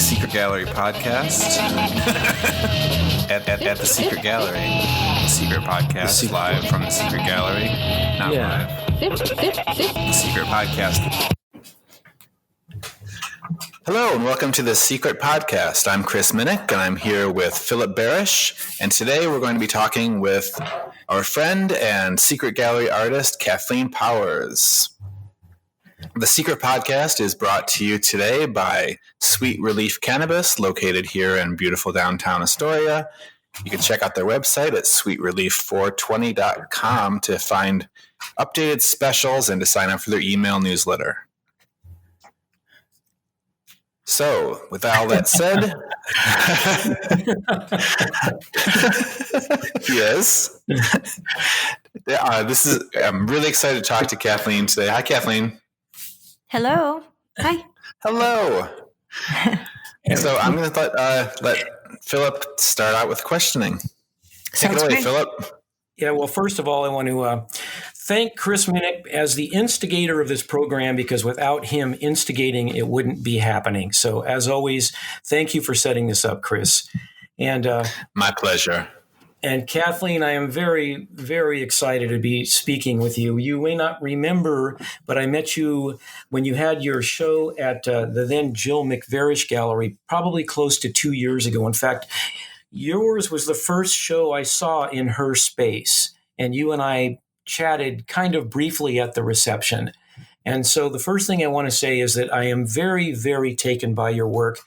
Secret Gallery podcast at the Secret Gallery. The Secret Podcast, live from the Secret Gallery. Not live. The Secret Podcast. Hello and welcome to the Secret Podcast. I'm Chris Minnick and I'm here with Philip Barish. And today we're going to be talking with our friend and Secret Gallery artist, Kathleen Powers. The Secret Podcast is brought to you today by Sweet Relief Cannabis, located here in beautiful downtown Astoria. You can check out their website at sweetrelief420.com to find updated specials and to sign up for their email newsletter. So, with all that said, yes, I'm really excited to talk to Kathleen today. Hi, Kathleen. Hello. Hi. Hello. So I'm going to let Philip start out with questioning. Take it away, Philip. Yeah, well, first of all, I want to thank Chris Minnick as the instigator of this program, because without him instigating, it wouldn't be happening. So as always, thank you for setting this up, Chris. And my pleasure. And Kathleen, I am very, very excited to be speaking with you. You may not remember, but I met you when you had your show at the then Jill McVarish Gallery, probably close to 2 years ago. In fact, yours was the first show I saw in her space, and you and I chatted kind of briefly at the reception. And so the first thing I want to say is that I am very, very taken by your work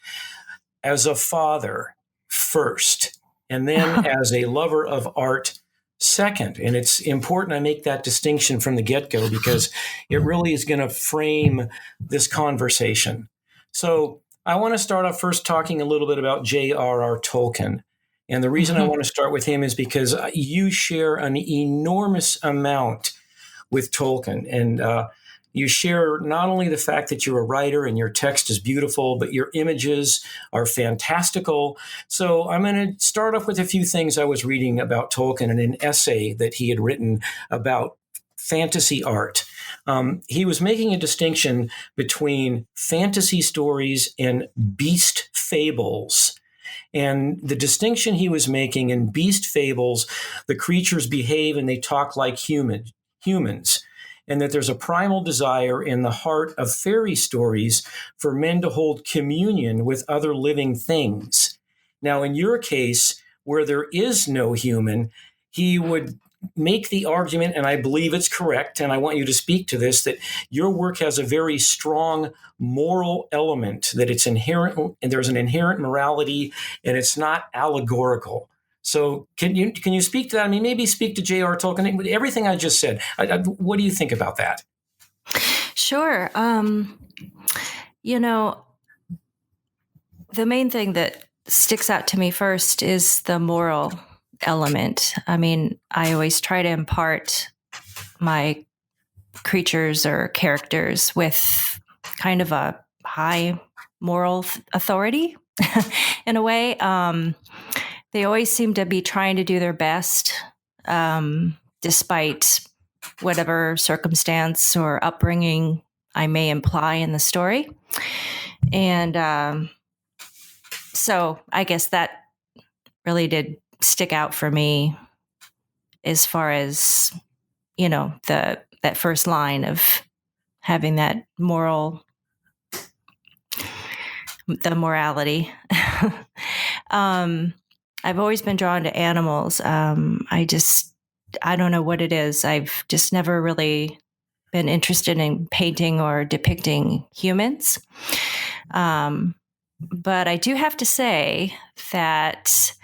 as a father first, and then as a lover of art second. And it's important I make that distinction from the get-go because it really is going to frame this conversation. So I want to start off first talking a little bit about J.R.R. Tolkien. And the reason I want to start with him is because you share an enormous amount with Tolkien. And you share not only the fact that you're a writer and your text is beautiful, but your images are fantastical. So I'm going to start off with a few things I was reading about Tolkien in an essay that he had written about fantasy art. He was making a distinction between fantasy stories and beast fables. And the distinction he was making in beast fables, the creatures behave and they talk like humans. And that there's a primal desire in the heart of fairy stories for men to hold communion with other living things. Now, in your case, where there is no human, he would make the argument, and I believe it's correct, and I want you to speak to this, that your work has a very strong moral element, that it's inherent, and there's an inherent morality, and it's not allegorical. So can you speak to that? I mean, maybe speak to J.R. Tolkien, everything I just said. What do you think about that? Sure. The main thing that sticks out to me first is the moral element. I mean, I always try to impart my creatures or characters with kind of a high moral authority in a way. They always seem to be trying to do their best, despite whatever circumstance or upbringing I may imply in the story. And so I guess that really did stick out for me as far as, that first line of having that the morality. I've always been drawn to animals. I don't know what it is. I've just never really been interested in painting or depicting humans. But I do have to say that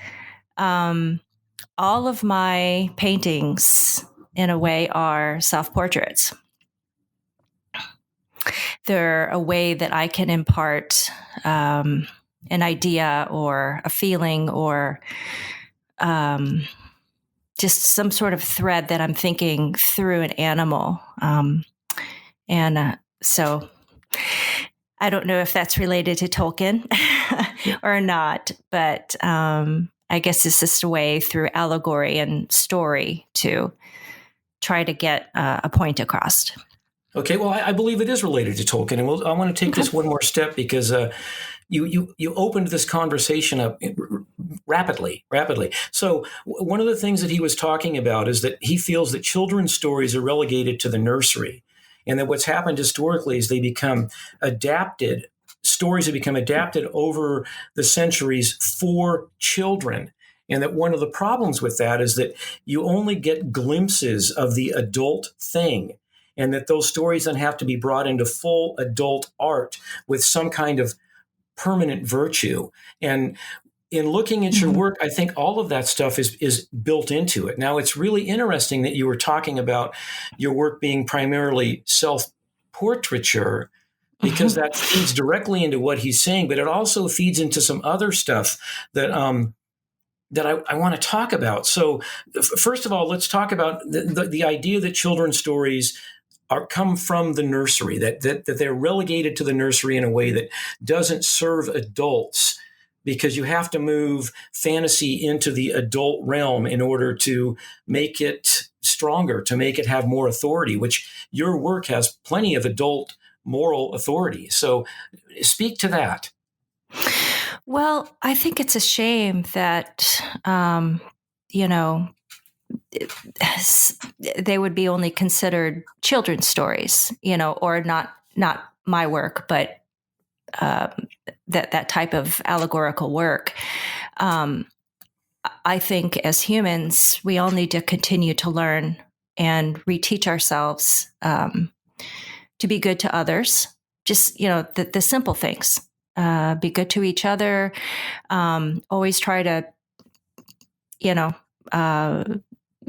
all of my paintings, in a way, are self-portraits. They're a way that I can impart an idea or a feeling or just some sort of thread that I'm thinking through an animal. So I don't know if that's related to Tolkien or not, but I guess it's just a way through allegory and story to try to get a point across. Okay, well, I believe it is related to Tolkien, and I want to take this one more step because you opened this conversation up rapidly. So one of the things that he was talking about is that he feels that children's stories are relegated to the nursery, and that what's happened historically is they become adapted. Stories have become adapted over the centuries for children. And that one of the problems with that is that you only get glimpses of the adult thing, and that those stories then have to be brought into full adult art with some kind of permanent virtue. And in looking at your work, I think all of that stuff is built into it. Now, it's really interesting that you were talking about your work being primarily self-portraiture, because that feeds directly into what he's saying, but it also feeds into some other stuff that I want to talk about. So, first of all, let's talk about the idea that children's stories come from the nursery, that they're relegated to the nursery in a way that doesn't serve adults, because you have to move fantasy into the adult realm in order to make it stronger, to make it have more authority, which your work has plenty of adult moral authority. So speak to that. Well, I think it's a shame that, they would be only considered children's stories, or not my work, but that type of allegorical work. I think as humans, we all need to continue to learn and reteach ourselves to be good to others. Just, the simple things. Be good to each other. Always try to,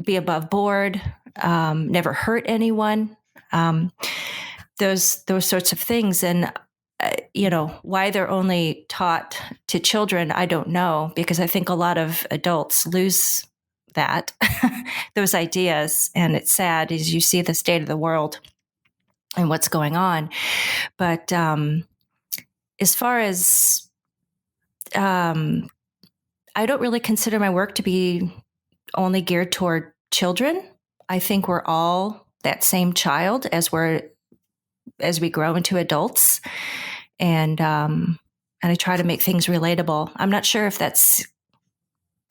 be above board. Never hurt anyone. Those sorts of things. And why they're only taught to children, I don't know, because I think a lot of adults lose that, those ideas. And it's sad as you see the state of the world and what's going on. But as far as, I don't really consider my work to be only geared toward children. I think we're all that same child as we grow into adults. And I try to make things relatable. I'm not sure if that's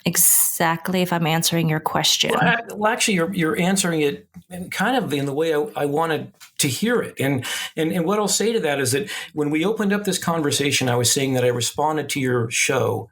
exactly if I'm answering your question. Well, actually, you're answering it kind of in the way I wanted to hear it. And what I'll say to that is that when we opened up this conversation, I was saying that I responded to your show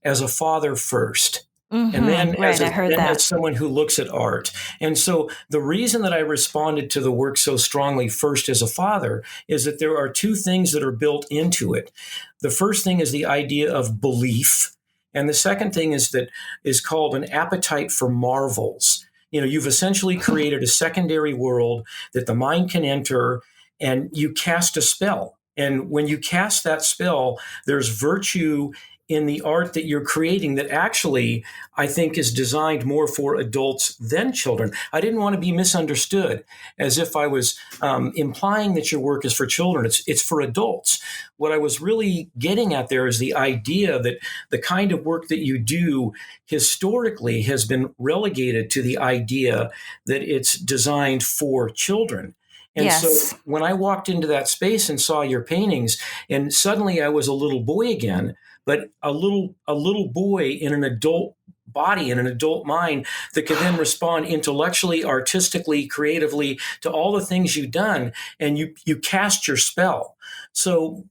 as a father first. And then as someone who looks at art. And so the reason that I responded to the work so strongly first as a father is that there are two things that are built into it. The first thing is the idea of belief. And the second thing is called an appetite for marvels. You've essentially created a secondary world that the mind can enter, and you cast a spell. And when you cast that spell, there's virtue in the art that you're creating that actually, I think, is designed more for adults than children. I didn't want to be misunderstood as if I was implying that your work is for children. It's for adults. What I was really getting at there is the idea that the kind of work that you do historically has been relegated to the idea that it's designed for children. And so when I walked into that space and saw your paintings, and suddenly I was a little boy again, but a little boy in an adult body, in an adult mind that could then respond intellectually, artistically, creatively to all the things you've done, and you cast your spell. So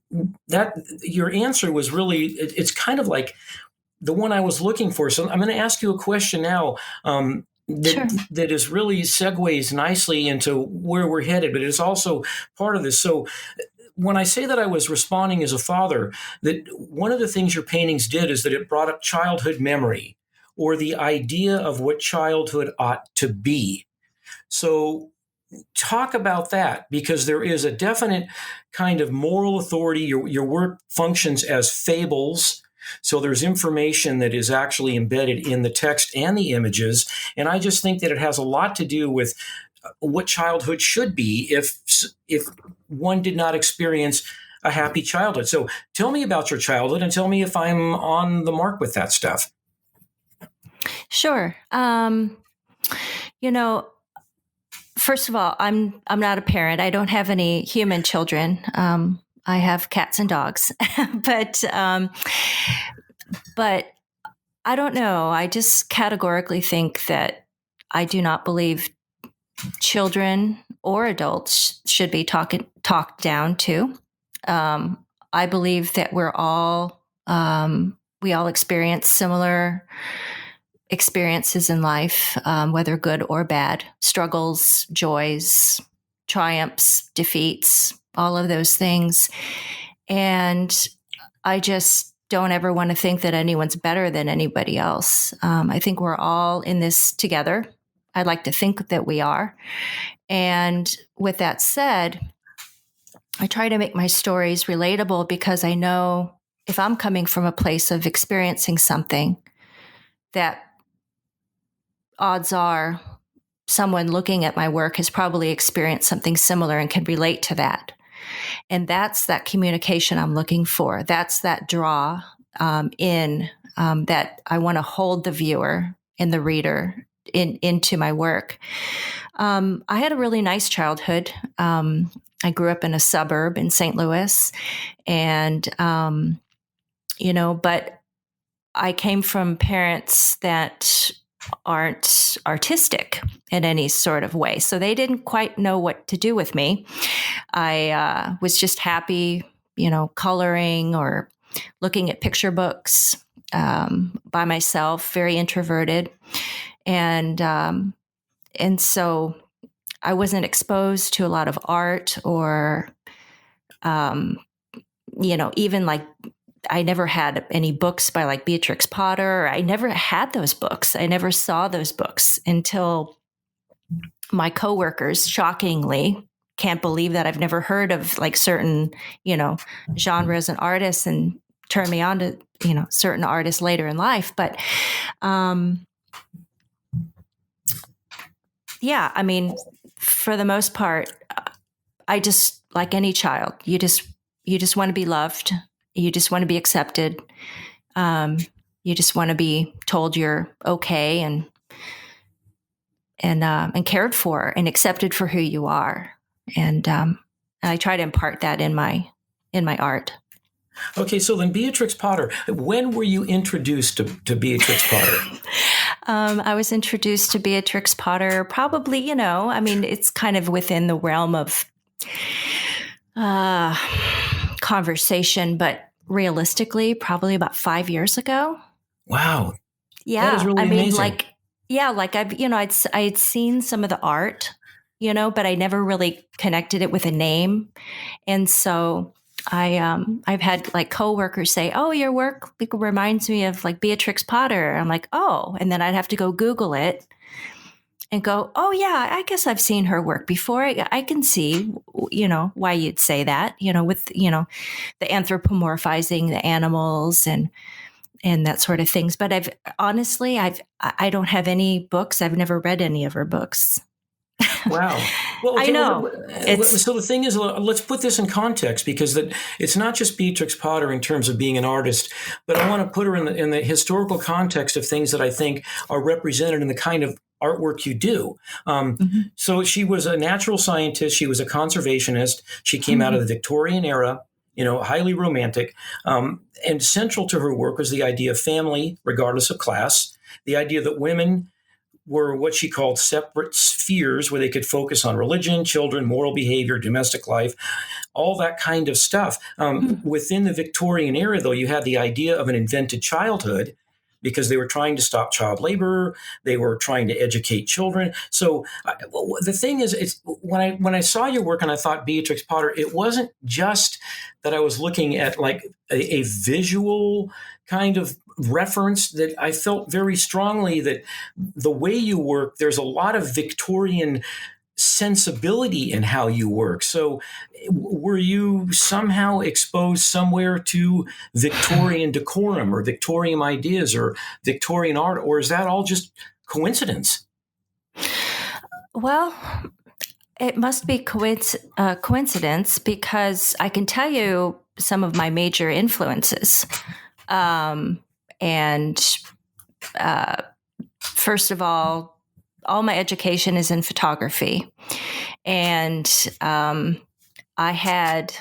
that your answer was really, it's kind of like the one I was looking for. So I'm going to ask you a question now. That is really segues nicely into where we're headed, but it's also part of this. So when I say that I was responding as a father, that one of the things your paintings did is that it brought up childhood memory, or the idea of what childhood ought to be. So talk about that, because there is a definite kind of moral authority. Your work functions as fables. So there's information that is actually embedded in the text and the images. And I just think that it has a lot to do with what childhood should be if one did not experience a happy childhood. So tell me about your childhood and tell me if I'm on the mark with that stuff. Sure. first of all, I'm not a parent. I don't have any human children. I have cats and dogs, but I don't know. I just categorically think that I do not believe children or adults should be talked down to. I believe that we all experience similar experiences in life, whether good or bad, struggles, joys, triumphs, defeats, all of those things. And I just don't ever want to think that anyone's better than anybody else. I think we're all in this together. I'd like to think that we are. And with that said, I try to make my stories relatable because I know if I'm coming from a place of experiencing something, that odds are someone looking at my work has probably experienced something similar and can relate to that. And that's that communication I'm looking for. That's that draw that I want to hold the viewer and the reader into my work. I had a really nice childhood. I grew up in a suburb in St. Louis, and but I came from parents that aren't artistic in any sort of way. So they didn't quite know what to do with me. I was just happy, coloring or looking at picture books by myself, very introverted. And so I wasn't exposed to a lot of art or, even like I never had any books by like Beatrix Potter. I never had those books. I never saw those books until my coworkers shockingly can't believe that I've never heard of like certain, genres and artists and turned me on to, certain artists later in life. But, yeah, I mean, for the most part, I just, like any child, you just want to be loved. You just want to be accepted. You just want to be told you're okay and cared for and accepted for who you are. And I try to impart that in my art. Okay, so then Beatrix Potter, when were you introduced to Beatrix Potter? I was introduced to Beatrix Potter probably, it's kind of within the realm of conversation, but realistically, probably about 5 years ago. Wow. Yeah. That is really amazing. I'd seen some of the art, but I never really connected it with a name. And so I've had like coworkers say, "Oh, your work reminds me of like Beatrix Potter." I'm like, "Oh," and then I'd have to go Google it and go, "Oh yeah, I guess I've seen her work before. I can see, why you'd say that, with the anthropomorphizing the animals and that sort of things." But I don't have any books. I've never read any of her books. Wow. Well, okay, I know. So the thing is, let's put this in context because it's not just Beatrix Potter in terms of being an artist, but I want to put her in the historical context of things that I think are represented in the kind of artwork you do. So she was a natural scientist. She was a conservationist. She came out of the Victorian era, highly romantic. And central to her work was the idea of family, regardless of class, the idea that women were what she called separate spheres where they could focus on religion, children, moral behavior, domestic life, all that kind of stuff. Within the Victorian era, though, you had the idea of an invented childhood because they were trying to stop child labor. They were trying to educate children. So the thing is, when I saw your work and I thought Beatrix Potter, it wasn't just that I was looking at like a visual kind of reference, that I felt very strongly that the way you work, there's a lot of Victorian sensibility in how you work. So were you somehow exposed somewhere to Victorian decorum or Victorian ideas or Victorian art, or is that all just coincidence? Well, it must be coincidence because I can tell you some of my major influences. First of all, all my education is in photography. And I had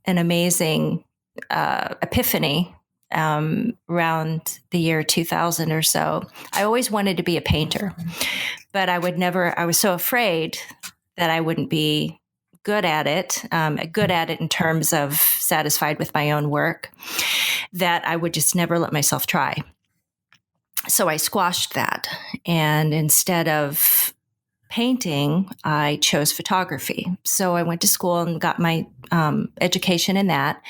an amazing epiphany around the year 2000 or so. I always wanted to be a painter, but I was so afraid that I wouldn't be good at it in terms of satisfied with my own work, that I would just never let myself try. So I squashed that. And instead of painting, I chose photography. So I went to school and got my education in that.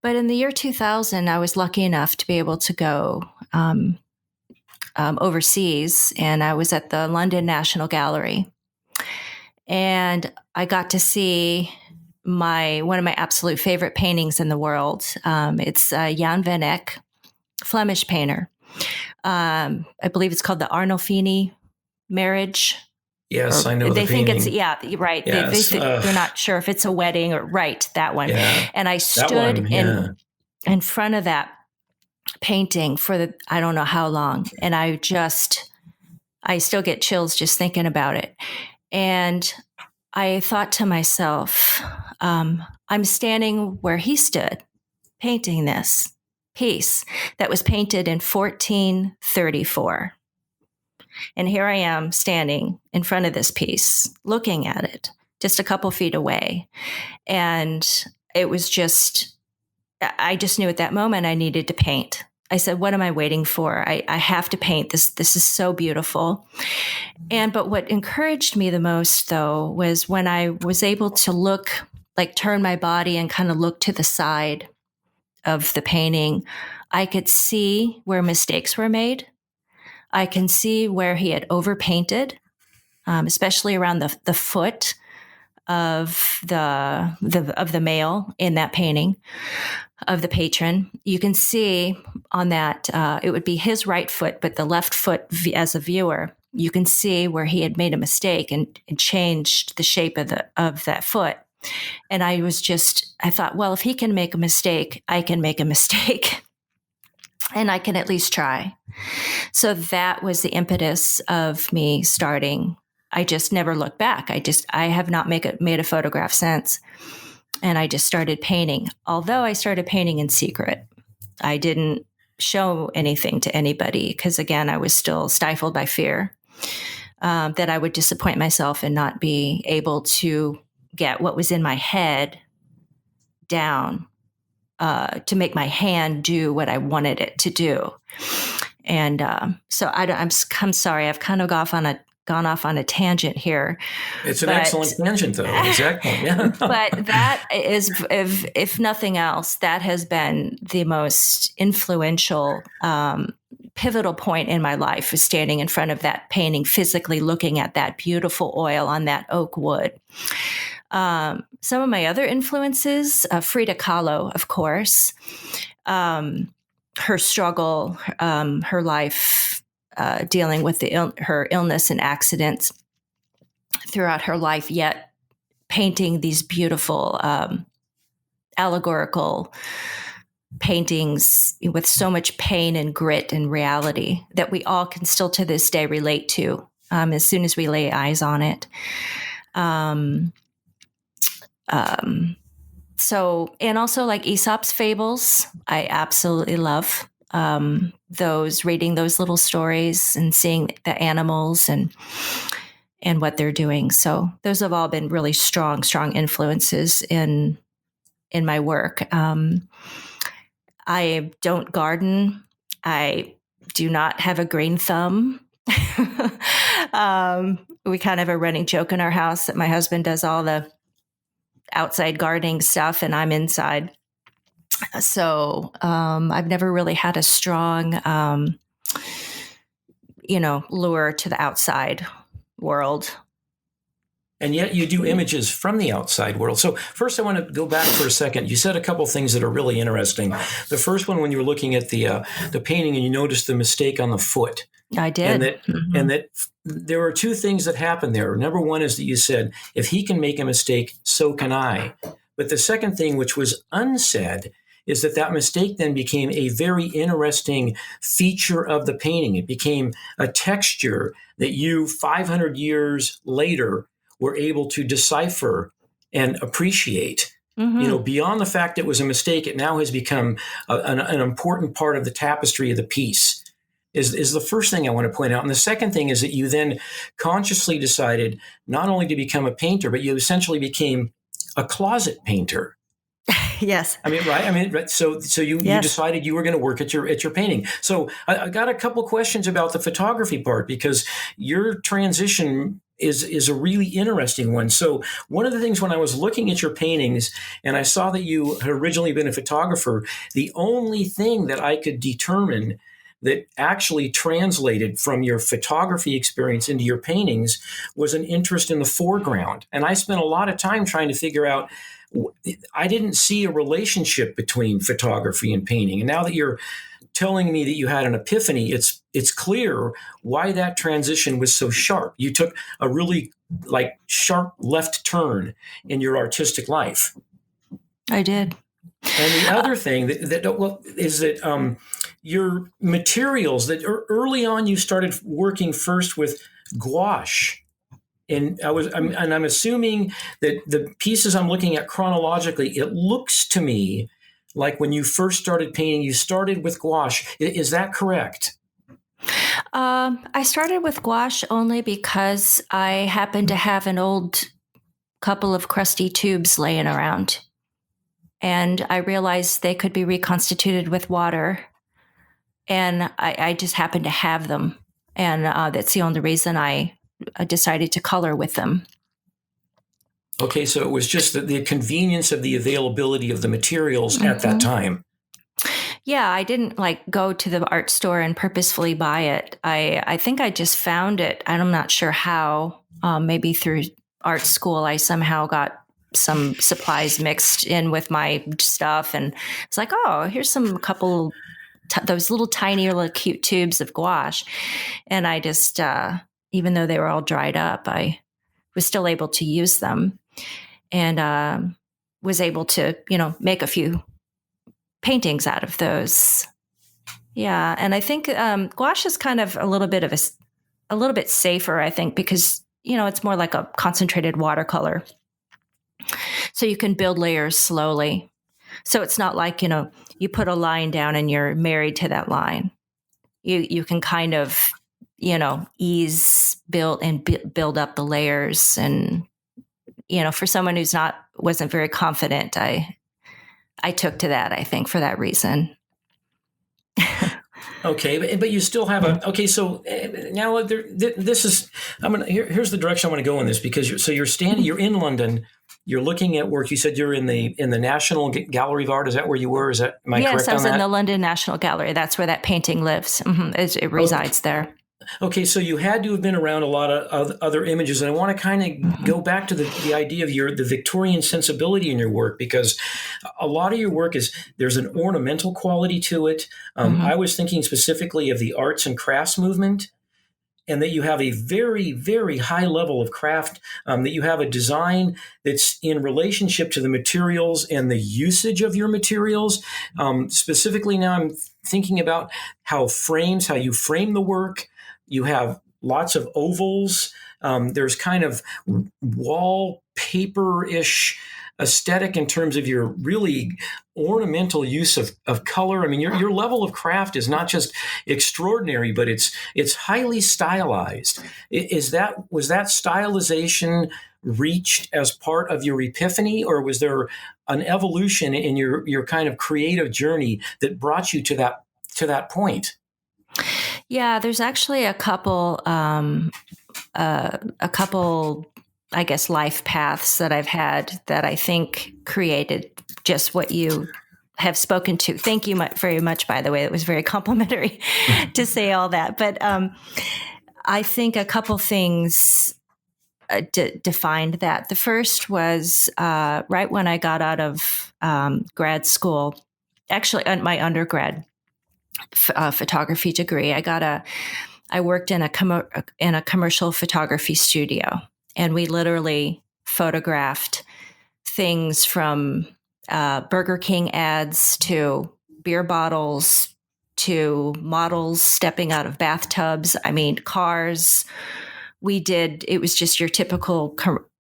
But in the year 2000, I was lucky enough to be able to go overseas, and I was at the London National Gallery. And I got to see one of my absolute favorite paintings in the world. It's Jan van Eyck, Flemish painter. I believe it's called the Arnolfini Marriage. Yes, I know. They the think painting. it's right. Yes. They're not sure if it's a wedding or right, that one. Yeah, And I stood in front of that painting for I don't know how long, and I still get chills just thinking about it. And I thought to myself, I'm standing where he stood, painting this piece that was painted in 1434. And here I am standing in front of this piece, looking at it just a couple feet away. And it was I just knew at that moment I needed to paint. I said, what am I waiting for? I have to paint this. This is so beautiful. But what encouraged me the most, though, was when I was able to turn my body and kind of look to the side of the painting, I could see where mistakes were made. I can see where he had overpainted, especially around the foot of the male in that painting, of the patron. You can see on that it would be his right foot, but the left foot as a viewer, you can see where he had made a mistake and changed the shape of that foot. And I thought, well, if he can make a mistake, I can make a mistake. And I can at least try. So that was the impetus of me starting. I just never looked back. I have not made a photograph since. And I just started painting. Although I started painting in secret. I didn't show anything to anybody because, again, I was still stifled by fear that I would disappoint myself and not be able to get what was in my head down. To make my hand do what I wanted it to do. And so I'm sorry, I've kind of gone off on a tangent here. It's an excellent tangent, though. Exactly. Yeah. But that is, if nothing else, that has been the most influential, pivotal point in my life, is standing in front of that painting, physically looking at that beautiful oil on that oak wood. Some of my other influences, Frida Kahlo, of course, her struggle, her life, dealing with her illness and accidents throughout her life, yet painting these beautiful allegorical paintings with so much pain and grit and reality that we all can still to this day relate to as soon as we lay eyes on it. And also like Aesop's fables, I absolutely love reading those little stories and seeing the animals and what they're doing. So those have all been really strong influences in my work. I don't garden. I do not have a green thumb. We kind of have a running joke in our house that my husband does all the outside gardening stuff and I'm inside. So I've never really had a strong, lure to the outside world. And yet you do images from the outside world. So first I want to go back for a second. You said a couple things that are really interesting. The first one, when you were looking at the painting and you noticed the mistake on the foot. I did. And that there are two things that happen there. Number one is that you said, if he can make a mistake, so can I. But the second thing, which was unsaid, is that mistake then became a very interesting feature of the painting. It became a texture that you 500 years later were able to decipher and appreciate. Beyond the fact it was a mistake, it now has become an important part of the tapestry of the piece. Is the first thing I want to point out. And the second thing is that you then consciously decided not only to become a painter, but you essentially became a closet painter. Yes. I mean, right? I mean, right. So you decided you were going to work at your painting. So I got a couple questions about the photography part, because your transition is a really interesting one. So one of the things when I was looking at your paintings and I saw that you had originally been a photographer, the only thing that I could determine that actually translated from your photography experience into your paintings was an interest in the foreground. And I spent a lot of time trying to figure out, I didn't see a relationship between photography and painting. And now that you're telling me that you had an epiphany, it's clear why that transition was so sharp. You took a really sharp left turn in your artistic life. I did. And the other thing is that your materials, that early on you started working first with gouache. And I'm assuming that the pieces I'm looking at chronologically, it looks to me like when you first started painting, you started with gouache. Is that correct? I started with gouache only because I happened to have an old couple of crusty tubes laying around. And I realized they could be reconstituted with water. And I just happened to have them. And that's the only reason I decided to color with them. Okay, so it was just the convenience of the availability of the materials at that time. Yeah, I didn't go to the art store and purposefully buy it. I think I just found it. I'm not sure how. Maybe through art school, I somehow got some supplies mixed in with my stuff, and it's like, oh, here's couple those little tiny little cute tubes of gouache, and I just even though they were all dried up, I was still able to use them, and was able to make a few paintings out of those. Yeah, and I think gouache is kind of a little bit safer, I think, because it's more like a concentrated watercolor. So you can build layers slowly. So it's not like, you put a line down and you're married to that line. You can kind of, build up the layers. And, for someone who's wasn't very confident, I took to that, I think, for that reason. Okay, but you still have so now this is, here's the direction I want to go in this, because you're in London, you're looking at work. You said you're in the National Gallery of Art. Is that where you were? Am I correct on that? Yes, I was in the London National Gallery. That's where that painting lives. It resides there. Okay, so you had to have been around a lot of other images, and I want to kind of go back to the idea of the Victorian sensibility in your work, because a lot of your work there's an ornamental quality to it. I was thinking specifically of the arts and crafts movement, and that you have a very, very high level of craft, that you have a design that's in relationship to the materials and the usage of your materials. Specifically now I'm thinking about how you frame the work. You have lots of ovals. There's kind of wallpaper-ish aesthetic in terms of your really ornamental use of color. I mean, your level of craft is not just extraordinary, but it's highly stylized. Was that stylization reached as part of your epiphany, or was there an evolution in your kind of creative journey that brought you to that point? Yeah, there's actually a couple, I guess, life paths that I've had that I think created just what you have spoken to. Thank you very much, by the way. It was very complimentary to say all that. But I think a couple things defined that. The first was right when I got out of grad school, actually my undergrad photography degree. I worked in a commercial photography studio, and we literally photographed things from Burger King ads to beer bottles to models stepping out of bathtubs. I mean, cars. It was just your typical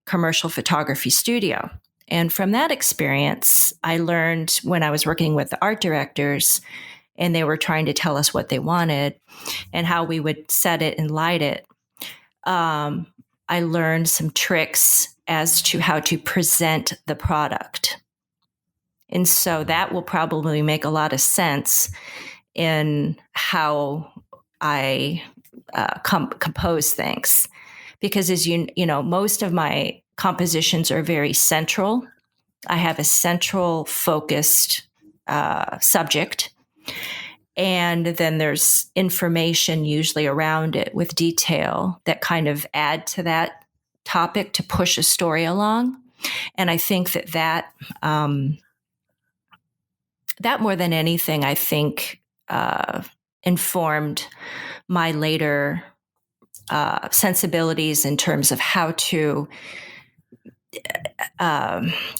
commercial photography studio. And from that experience, I learned when I was working with the art directors and they were trying to tell us what they wanted and how we would set it and light it. I learned some tricks as to how to present the product. And so that will probably make a lot of sense in how I compose things. Because as you know, most of my compositions are very central. I have a central focused subject. And then there's information usually around it with detail that kind of add to that topic to push a story along. And I think that more than anything, I think informed my later sensibilities in terms of how to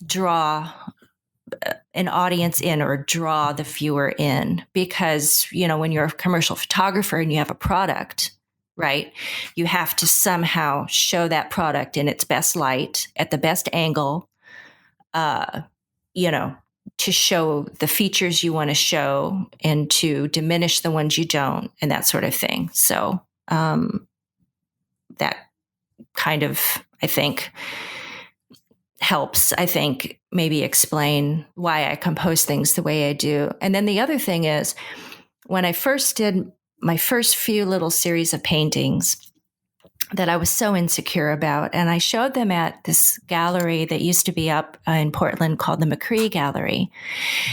draw an audience in or draw the viewer in. Because, when you're a commercial photographer and you have a product, right, you have to somehow show that product in its best light, at the best angle, to show the features you want to show and to diminish the ones you don't, and that sort of thing. So that kind of, I think, helps, maybe explain why I compose things the way I do. And then the other thing is, when I first did my first few little series of paintings that I was so insecure about, and I showed them at this gallery that used to be up in Portland called the McCree Gallery.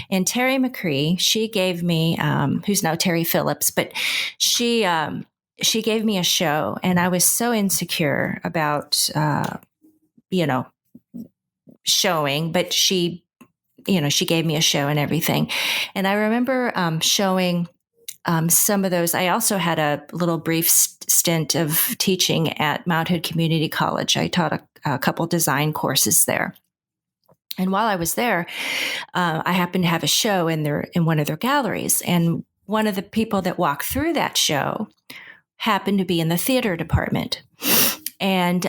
And Terry McCree, she gave me, who's now Terry Phillips, but she gave me a show, and I was so insecure about, showing, but she gave me a show and everything. And I remember showing some of those. I also had a little brief stint of teaching at Mount Hood Community College. I taught a couple design courses there. And while I was there, I happened to have a show in one of their galleries. And one of the people that walked through that show happened to be in the theater department. And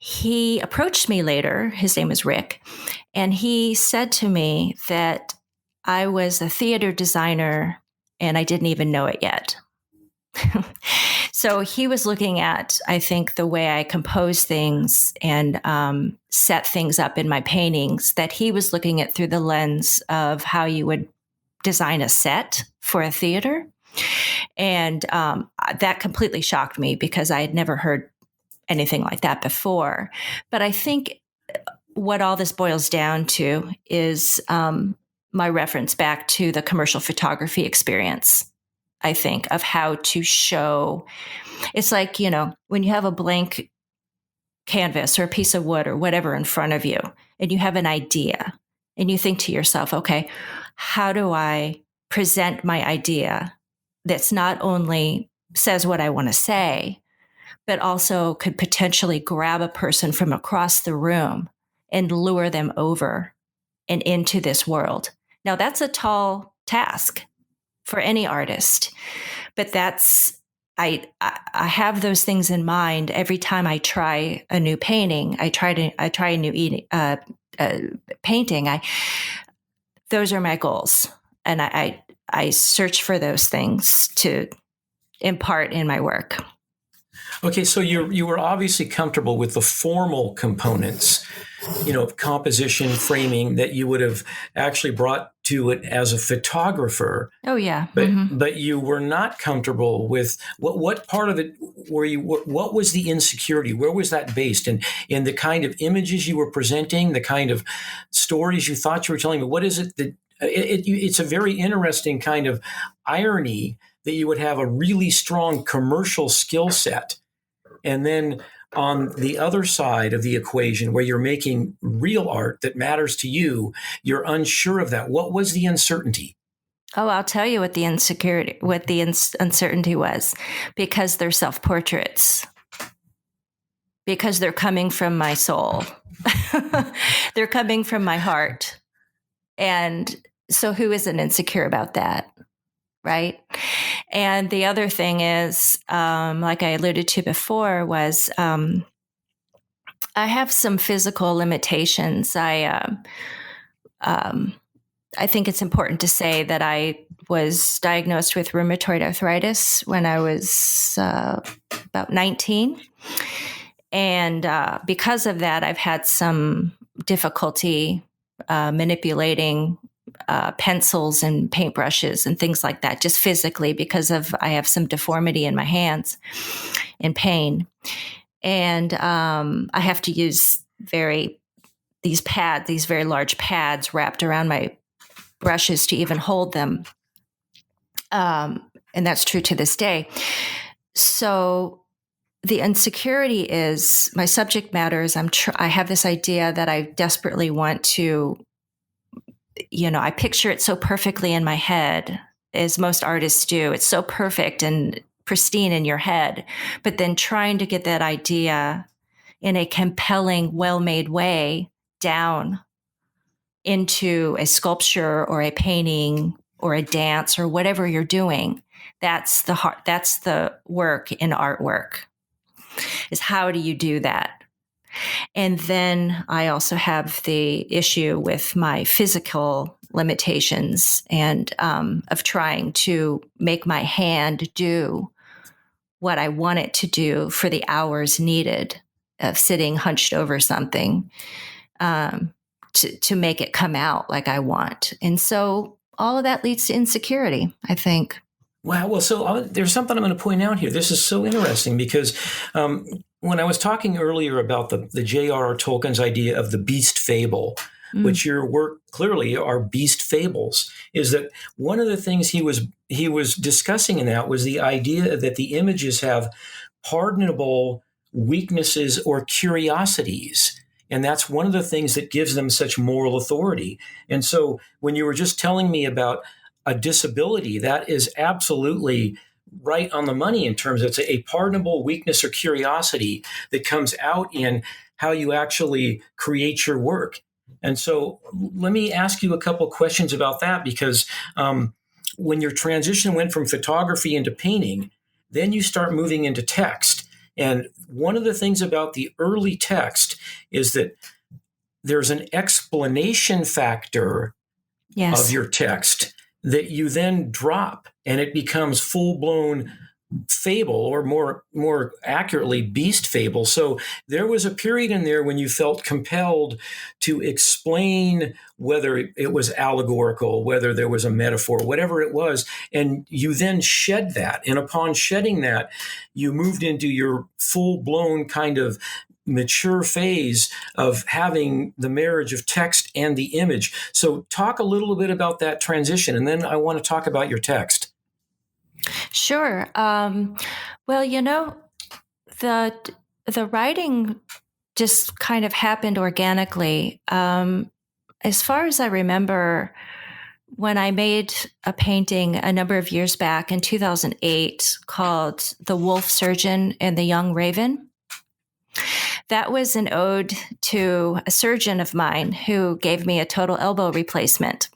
he approached me later. His name was Rick. And he said to me that I was a theater designer and I didn't even know it yet. So he was looking at, I think, the way I compose things and set things up in my paintings, that he was looking at through the lens of how you would design a set for a theater. And that completely shocked me because I had never heard anything like that before. But I think what all this boils down to is my reference back to the commercial photography experience, I think, of how to show. It's like, when you have a blank canvas or a piece of wood or whatever in front of you, and you have an idea, and you think to yourself, okay, how do I present my idea that's not only says what I want to say, but also could potentially grab a person from across the room and lure them over and into this world. Now, that's a tall task for any artist, but I have those things in mind every time I try a new painting. I try a new painting. Those are my goals, and I search for those things to impart in my work. Okay, so you were obviously comfortable with the formal components, composition, framing that you would have actually brought to it as a photographer. Oh yeah, but you were not comfortable with what part of it were you? What was the insecurity? Where was that based? And in the kind of images you were presenting, the kind of stories you thought you were telling me. What is it that it's a very interesting kind of irony that you would have a really strong commercial skill set. And then on the other side of the equation, where you're making real art that matters to you, you're unsure of that. What was the uncertainty? Oh, I'll tell you what the uncertainty was, because they're self-portraits. because they're coming from my soul. They're coming from my heart. And so who isn't insecure about that? Right. And the other thing is, like I alluded to before, was I have some physical limitations. I think it's important to say that I was diagnosed with rheumatoid arthritis when I was about 19. And because of that, I've had some difficulty manipulating pencils and paintbrushes and things like that, just physically, because I have some deformity in my hands and pain. And I have to use these very large pads wrapped around my brushes to even hold them. And that's true to this day. So the insecurity is my subject matter is I have this idea that I desperately want to, I picture it so perfectly in my head, as most artists do. It's so perfect and pristine in your head, but then trying to get that idea in a compelling, well-made way down into a sculpture or a painting or a dance or whatever you're doing. That's the work in artwork, is how do you do that? And then I also have the issue with my physical limitations and of trying to make my hand do what I want it to do for the hours needed of sitting hunched over something to make it come out like I want. And so all of that leads to insecurity, I think. Wow. Well, so there's something I'm going to point out here. This is so interesting because when I was talking earlier about the J.R.R. Tolkien's idea of the beast fable, which your work clearly are beast fables, is that one of the things he was discussing in that was the idea that the images have pardonable weaknesses or curiosities. And that's one of the things that gives them such moral authority. And so when you were just telling me about a disability, that is absolutely right on the money in terms of it's a pardonable weakness or curiosity that comes out in how you actually create your work. And so let me ask you a couple questions about that, because when your transition went from photography into painting, then you start moving into text. And one of the things about the early text is that there's an explanation factor of your text that you then drop, and it becomes full-blown fable, or more accurately, beast fable. So there was a period in there when you felt compelled to explain whether it was allegorical, whether there was a metaphor, whatever it was, and you then shed that. And upon shedding that, you moved into your full-blown kind of mature phase of having the marriage of text and the image. So talk a little bit about that transition, and then I want to talk about your text. Sure. Well, the writing just kind of happened organically. As far as I remember, when I made a painting a number of years back in 2008 called The Wolf Surgeon and the Young Raven, that was an ode to a surgeon of mine who gave me a total elbow replacement.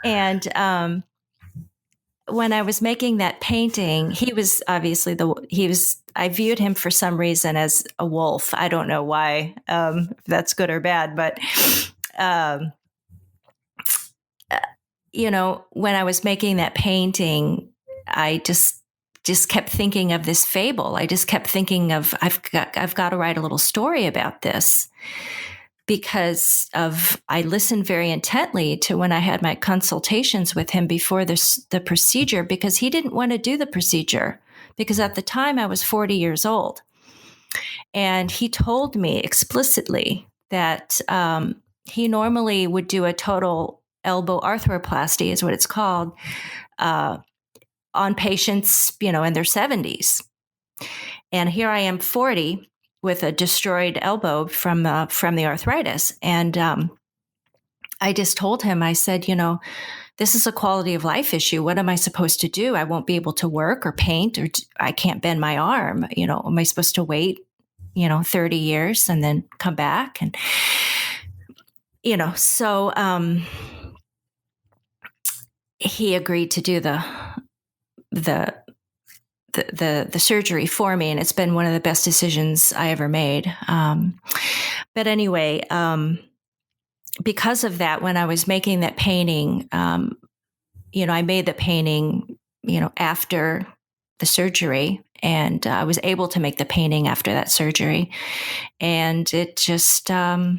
And when I was making that painting, he was obviously I viewed him for some reason as a wolf. I don't know why, if that's good or bad, but, when I was making that painting, I just kept thinking of this fable. I just kept thinking of, I've got to write a little story about this, because I listened very intently to when I had my consultations with him before the procedure, because he didn't want to do the procedure, because at the time I was 40 years old. And he told me explicitly that he normally would do a total elbow arthroplasty, is what it's called, on patients, in their 70s. And here I am 40 with a destroyed elbow from the arthritis. And I just told him, I said, this is a quality of life issue. What am I supposed to do? I won't be able to work or paint, or I can't bend my arm. Am I supposed to wait 30 years and then come back. And, so he agreed to do the surgery for me. And it's been one of the best decisions I ever made. But anyway, because of that, when I was making that painting, I made the painting, after the surgery, and I was able to make the painting after that surgery. And it just, I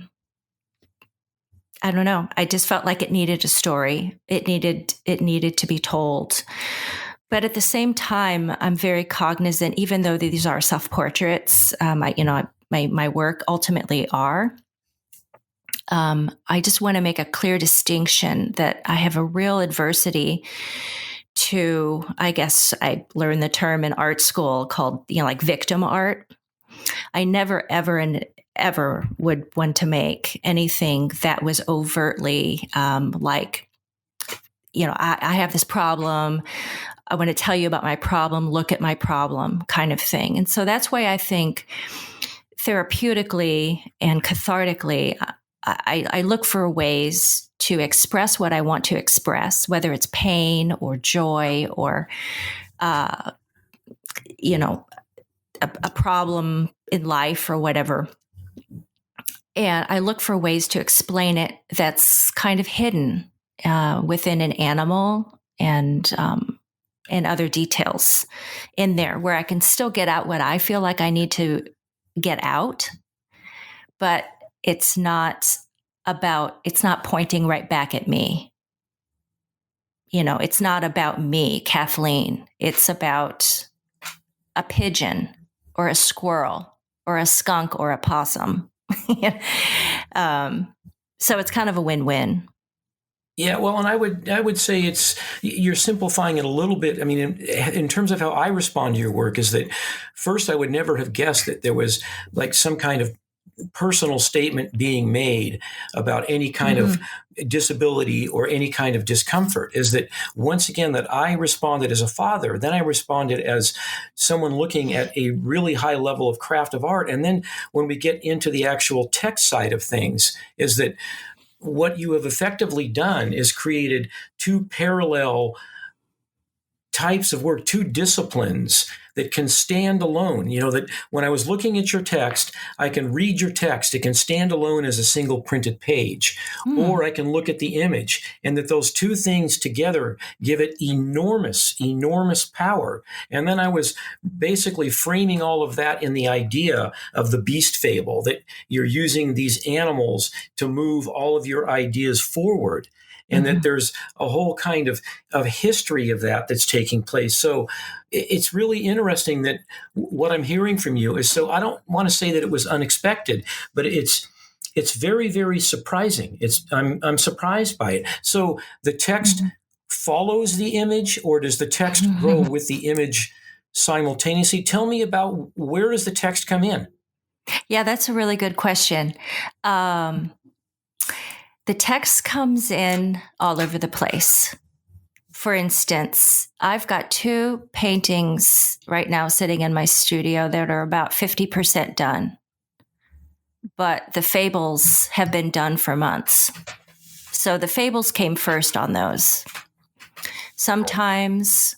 don't know. I just felt like it needed a story. It needed to be told. But at the same time, I'm very cognizant, even though these are self-portraits, my work ultimately are. I just want to make a clear distinction that I have a real adversity to, I guess I learned the term in art school called, like victim art. I never, ever, and ever would want to make anything that was overtly I have this problem. I want to tell you about my problem. Look at my problem, kind of thing. And so that's why I think therapeutically and cathartically, I look for ways to express what I want to express, whether it's pain or joy or, a problem in life or whatever. And I look for ways to explain it that's kind of hidden within an animal and other details in there, where I can still get out what I feel like I need to get out, but it's not pointing right back at me. It's not about me, Kathleen. It's about a pigeon or a squirrel or a skunk or a possum. So it's kind of a win-win. Yeah, well, and I would say you're simplifying it a little bit. I mean, in terms of how I respond to your work, is that first I would never have guessed that there was like some kind of personal statement being made about any kind of disability or any kind of discomfort. Is that once again that I responded as a father, then I responded as someone looking at a really high level of craft of art, and then when we get into the actual text side of things, is that what you have effectively done is created two parallel types of work, two disciplines that can stand alone. That when I was looking at your text, I can read your text. It can stand alone as a single printed page, or I can look at the image, and that those two things together give it enormous, enormous power. And then I was basically framing all of that in the idea of the beast fable, that you're using these animals to move all of your ideas forward. And that there's a whole kind of history of that's taking place. So it's really interesting that what I'm hearing from you is, so I don't want to say that it was unexpected, but it's very, very surprising. I'm surprised by it. So the text follows the image, or does the text grow with the image simultaneously? Tell me about, where does the text come in? Yeah, that's a really good question. The text comes in all over the place. For instance, I've got two paintings right now sitting in my studio that are about 50% done, but the fables have been done for months. So the fables came first on those. Sometimes,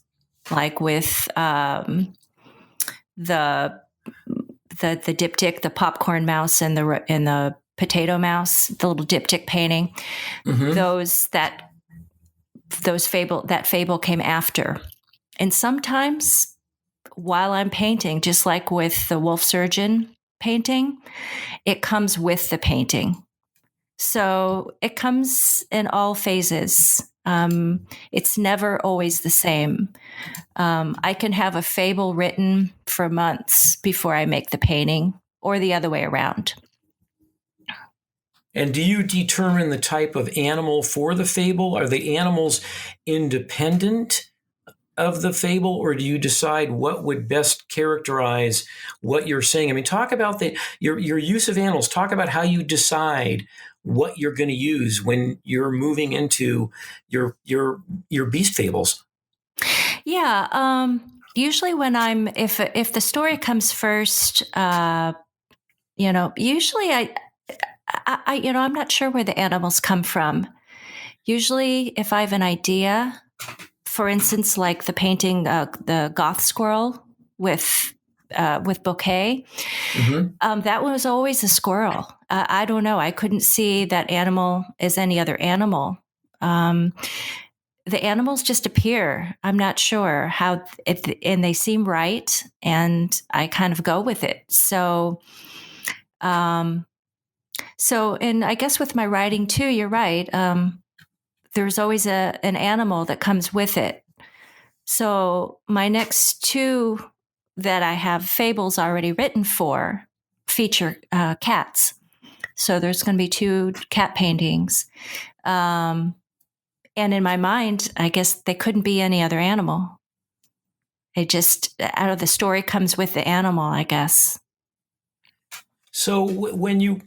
like with the diptych, the popcorn mouse and the potato mouse, the little diptych painting, that fable came after. And sometimes while I'm painting, just like with the wolf surgeon painting, it comes with the painting. So it comes in all phases. It's never always the same. I can have a fable written for months before I make the painting, or the other way around. And do you determine the type of animal for the fable? Are the animals independent of the fable, or do you decide what would best characterize what you're saying? I mean, talk about your use of animals. Talk about how you decide what you're going to use when you're moving into your beast fables. Yeah. Usually when if the story comes first, Usually I'm not sure where the animals come from. Usually if I have an idea, for instance, like the painting, the goth squirrel with bouquet, that was always a squirrel. I don't know. I couldn't see that animal as any other animal. The animals just appear. I'm not sure how, and they seem right, and I kind of go with it. So, and I guess with my writing too, you're right. There's always an animal that comes with it. So my next two that I have fables already written for feature cats. So there's going to be 2 cat paintings. And in my mind, I guess they couldn't be any other animal. It just, out of the story comes with the animal, I guess. So when you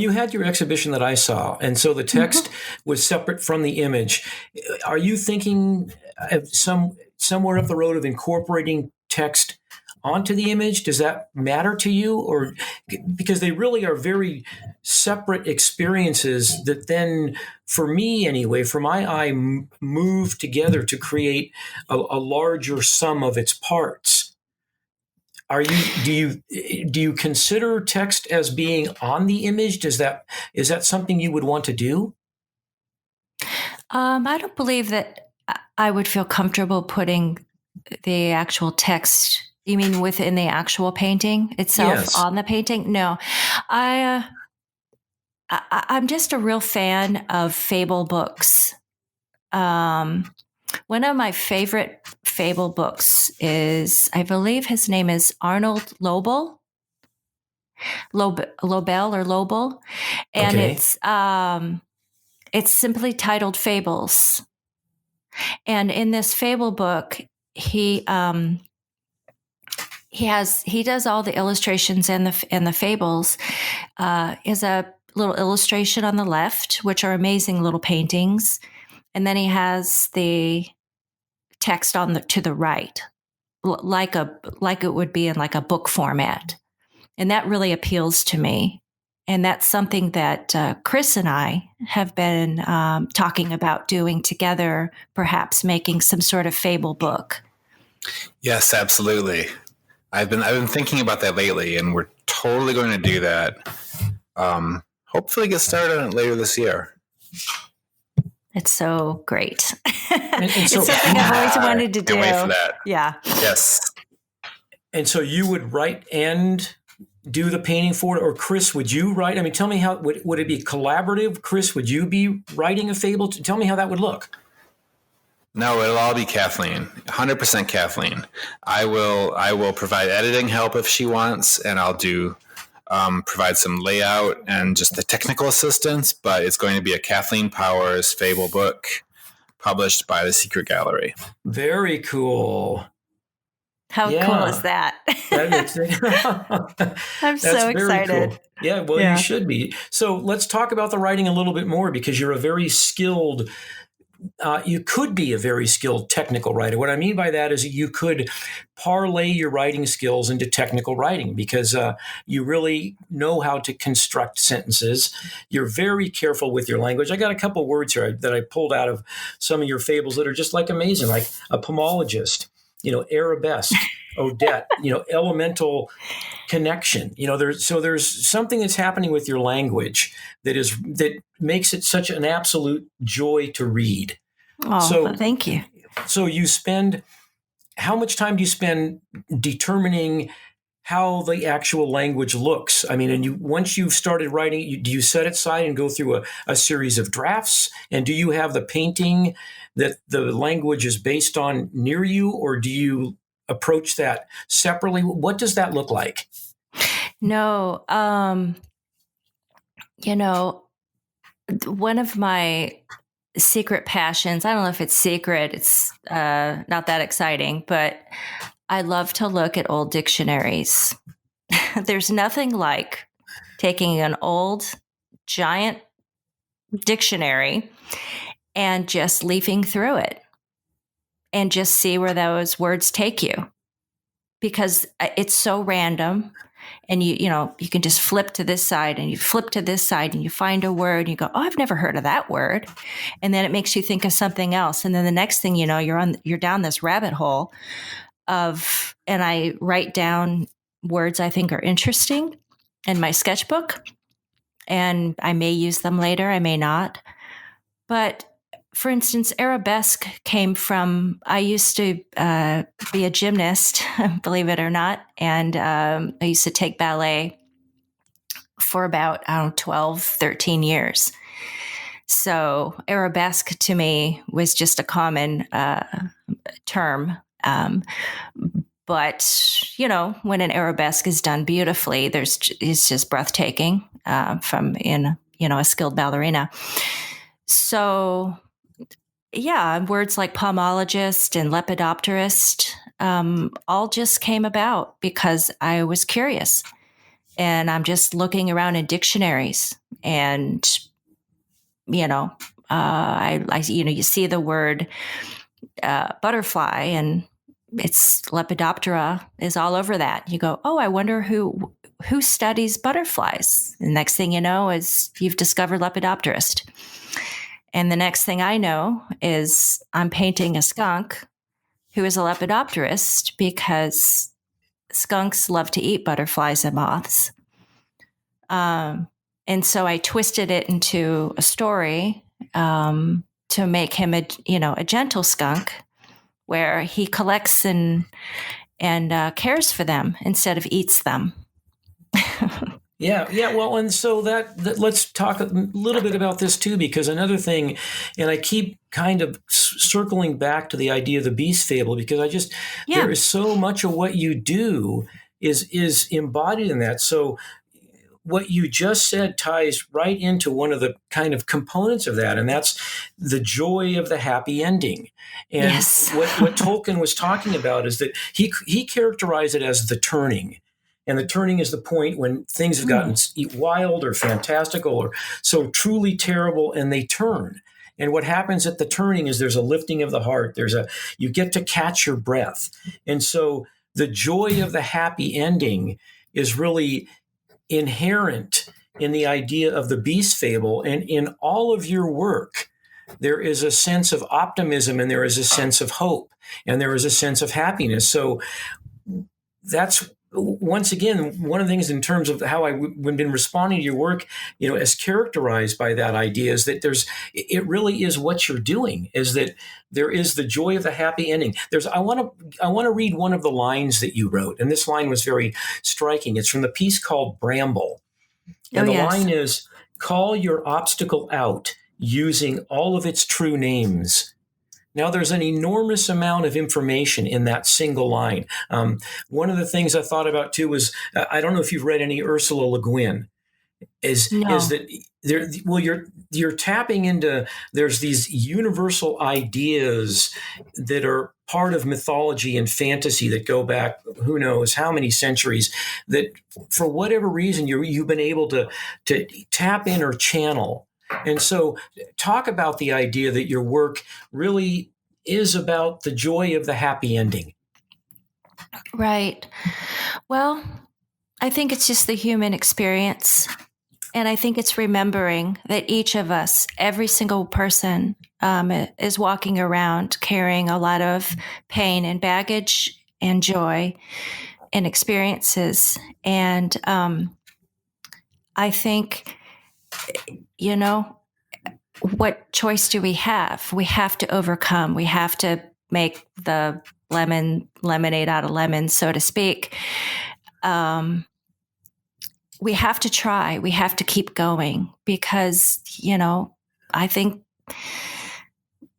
had your exhibition that I saw, and so the text was separate from the image, are you thinking of somewhere up the road of incorporating text onto the image? Does that matter to you, or because they really are very separate experiences that then, for me anyway, for my eye, move together to create a larger sum of its parts? Do you consider text as being on the image? Is that something you would want to do? I don't believe that I would feel comfortable putting the actual text. You mean within the actual painting itself? Yes. On the painting? No, I'm just a real fan of fable books. One of my favorite fable books is, I believe his name is Arnold Lobel, and okay. It's simply titled Fables. And in this fable book, he does all the illustrations and the fables. Is a little illustration on the left, which are amazing little paintings, and then he has the text to the right, like it would be in like a book format, and that really appeals to me. And that's something that Chris and I have been talking about doing together, perhaps making some sort of fable book. Yes, absolutely. I've been thinking about that lately, and we're totally going to do that. Hopefully get started on it later this year. It's so great. It's something I've always wanted to do. Can't wait for that. Yeah. Yes. And so you would write and do the painting for it, or Chris, would you write? I mean, tell me how, would it be collaborative? Chris, would you be writing a fable? Tell me how that would look. No, it'll all be Kathleen, 100% Kathleen. I will provide editing help if she wants, and I'll do provide some layout and just the technical assistance, but it's going to be a Kathleen Powers fable book published by the Secret Gallery. Very cool. How cool is that? I'm so excited. Cool. Yeah, well, you should be. So let's talk about the writing a little bit more, because you're a very skilled, you could be a very skilled technical writer. What I mean by that is you could parlay your writing skills into technical writing, because you really know how to construct sentences. You're very careful with your language. I got a couple words here that I pulled out of some of your fables that are just like amazing, like a pomologist, arabesque, Odette, elemental connection. There's something that's happening with your language that makes it such an absolute joy to read. Oh, thank you. So how much time do you spend determining how the actual language looks? I mean, and once you've started writing, do you set it aside and go through a series of drafts? And do you have the painting that the language is based on near you, or do you approach that separately? What does that look like? No, one of my secret passions, I don't know if it's secret, it's not that exciting, but I love to look at old dictionaries. There's nothing like taking an old giant dictionary and just leafing through it and just see where those words take you, because it's so random. and you can just flip to this side and you flip to this side and you find a word and you go, oh, I've never heard of that word. And then it makes you think of something else. And then the next thing you know, you're down this rabbit hole and I write down words I think are interesting in my sketchbook, and I may use them later, I may not. But for instance, arabesque came from, I used to be a gymnast, believe it or not. And I used to take ballet for about, 12, 13 years. So arabesque to me was just a common term. But, when an arabesque is done beautifully, it's just breathtaking from a skilled ballerina. So, yeah, words like pomologist and lepidopterist all just came about because I was curious. And I'm just looking around in dictionaries and, you see the word butterfly and it's Lepidoptera is all over that. You go, oh, I wonder who studies butterflies. The next thing you know is you've discovered Lepidopterist. And the next thing I know is I'm painting a skunk who is a lepidopterist because skunks love to eat butterflies and moths. And so I twisted it into a story to make him a gentle skunk where he collects and cares for them instead of eats them. Yeah. Well, and so that let's talk a little bit about this too, because another thing, and I keep kind of circling back to the idea of the beast fable, because there is so much of what you do is embodied in that. So what you just said ties right into one of the kind of components of that, and that's the joy of the happy ending. And yes. what Tolkien was talking about is that he characterized it as the turning. And the turning is the point when things have gotten wild or fantastical or so truly terrible, and they turn. And what happens at the turning is there's a lifting of the heart. You get to catch your breath. And so the joy of the happy ending is really inherent in the idea of the beast fable. And in all of your work, there is a sense of optimism and there is a sense of hope and there is a sense of happiness. So that's, once again, one of the things in terms of how I've been responding to your work, as characterized by that idea, is that it really is what you're doing, is that there is the joy of the happy ending. I want to read one of the lines that you wrote, and this line was very striking. It's from the piece called Bramble. And the line is, call your obstacle out using all of its true names. Now, there's an enormous amount of information in that single line. One of the things I thought about, too, was, I don't know if you've read any Ursula Le Guin, is that you're tapping into, there's these universal ideas that are part of mythology and fantasy that go back, who knows how many centuries, that for whatever reason, you've been able to tap in or channel. And so talk about the idea that your work really is about the joy of the happy ending. Right. Well, I think it's just the human experience. And I think it's remembering that each of us, every single person, is walking around carrying a lot of pain and baggage and joy and experiences. And I think, what choice do we have? We have to overcome. We have to make the lemonade out of lemons, so to speak. We have to try. We have to keep going because, I think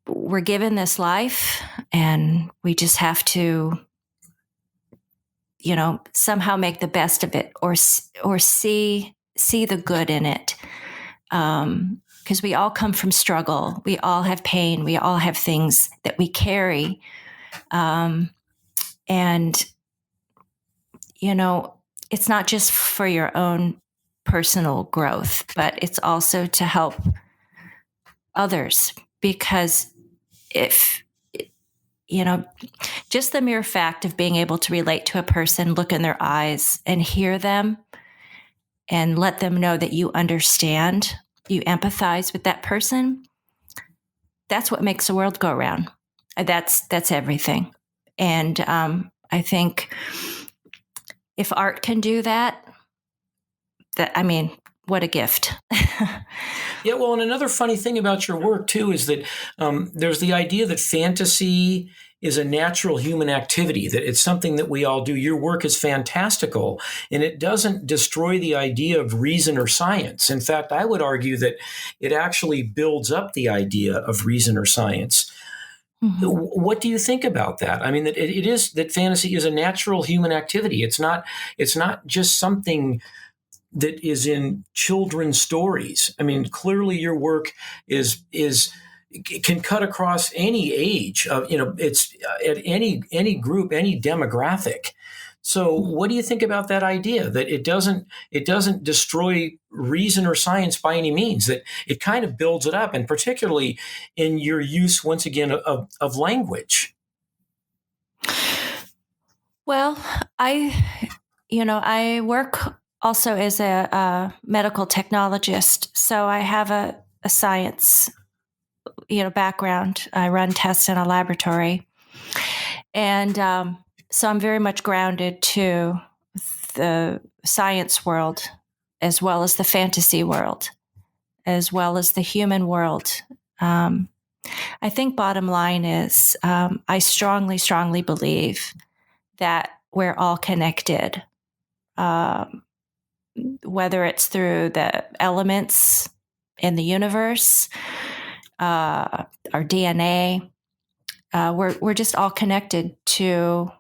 we're given this life and we just have to, somehow make the best of it or see the good in it. Because we all come from struggle. We all have pain. We all have things that we carry. And, it's not just for your own personal growth, but it's also to help others. Because if, just the mere fact of being able to relate to a person, look in their eyes and hear them and let them know that you understand, you empathize with that person. That's what makes the world go round. That's everything. And I think if art can do that, what a gift. Yeah, well, and another funny thing about your work, too, is that there's the idea that fantasy is a natural human activity, that it's something that we all do. Your work is fantastical, and it doesn't destroy the idea of reason or science. In fact, I would argue that it actually builds up the idea of reason or science. Mm-hmm. What do you think about that? I mean, that it is that fantasy is a natural human activity. It's not just something that is in children's stories. I mean, clearly your work can cut across any age of, it's at any group, any demographic. So what do you think about that idea that it doesn't destroy reason or science by any means, that it kind of builds it up, and particularly in your use, once again, of language? Well, I work also as a medical technologist, so I have a science, background. I run tests in a laboratory, and so I'm very much grounded to the science world, as well as the fantasy world, as well as the human world. I think bottom line is I strongly, strongly believe that we're all connected. Whether it's through the elements in the universe, our DNA, we're just all connected to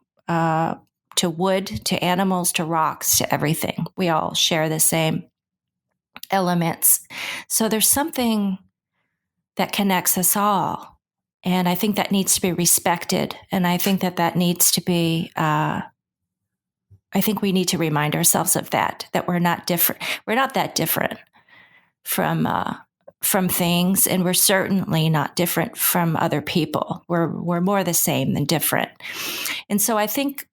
wood, to animals, to rocks, to everything. We all share the same elements. So there's something that connects us all. And I think that needs to be respected. And I think that needs to be, I think we need to remind ourselves of that we're not different. We're not that different from things, and we're certainly not different from other people. We're more the same than different. And so I think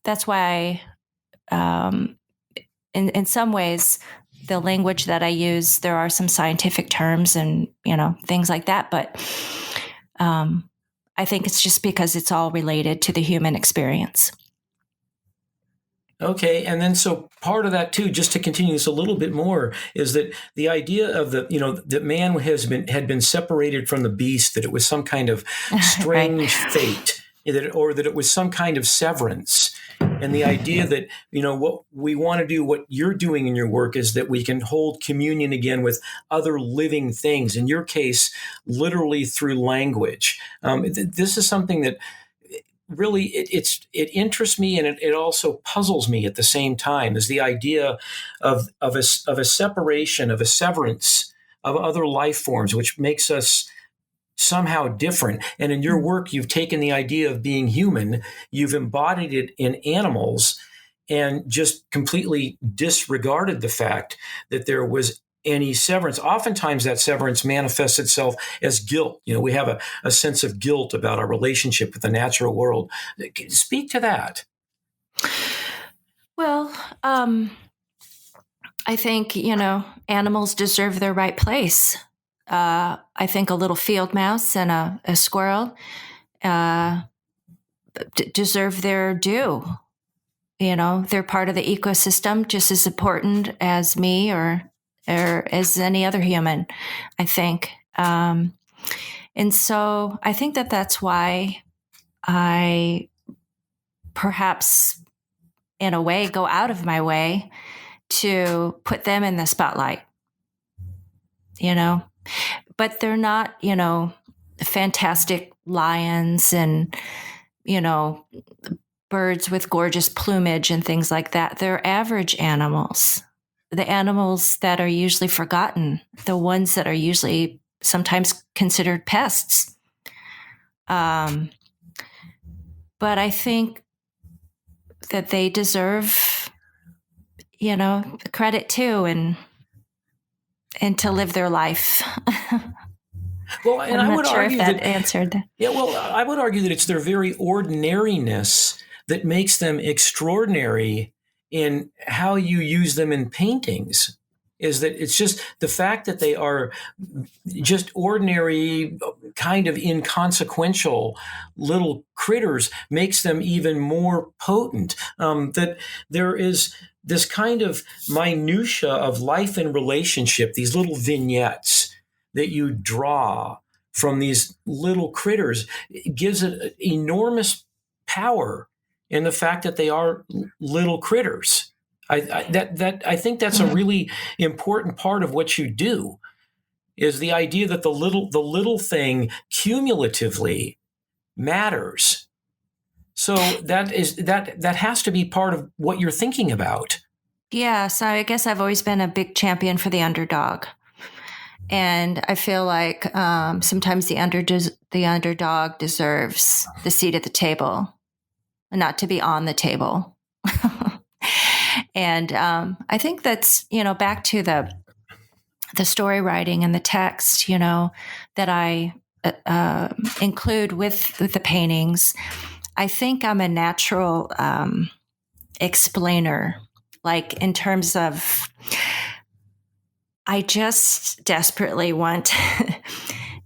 that's why, in some ways, the language that I use, there are some scientific terms and, things like that. But I think it's just because it's all related to the human experience. Okay, and then so part of that too, just to continue this a little bit more, is that the idea of that man had been separated from the beast, that it was some kind of strange fate, or that it was some kind of severance, and the idea that what we want to do, what you're doing in your work, is that we can hold communion again with other living things. In your case, literally through language. This is something that really, it interests me, and it also puzzles me at the same time, is the idea of a separation, of a severance of other life forms, which makes us somehow different. And in your work, you've taken the idea of being human, you've embodied it in animals, and just completely disregarded the fact that there was any severance. Oftentimes that severance manifests itself as guilt. We have a sense of guilt about our relationship with the natural world. Speak to that. Well, I think, animals deserve their right place. I think a little field mouse and a squirrel deserve their due. They're part of the ecosystem just as important as me or as any other human, I think. And so I think that's why I perhaps, in a way, go out of my way to put them in the spotlight, But they're not, fantastic lions and, birds with gorgeous plumage and things like that. They're average animals. The animals that are usually forgotten, the ones that are usually sometimes considered pests. But I think that they deserve, credit too, and to live their life. Well, and I'm I not would sure if argue that answered that. yeah, well, I would argue that it's their very ordinariness that makes them extraordinary in how you use them in paintings. Is that it's just the fact that they are just ordinary, kind of inconsequential little critters makes them even more potent. That there is this kind of minutia of life and relationship, these little vignettes that you draw from these little critters, it gives it enormous power in the fact that they are little critters. I think that's a really important part of what you do, is the idea that the little thing cumulatively matters. So that has to be part of what you're thinking about. Yeah, so I guess I've always been a big champion for the underdog. And I feel like sometimes the underdog deserves the seat at the table, not to be on the table. And I think that's, back to the story writing and the text, that I include with the paintings. I think I'm a natural explainer, like in terms of, I just desperately want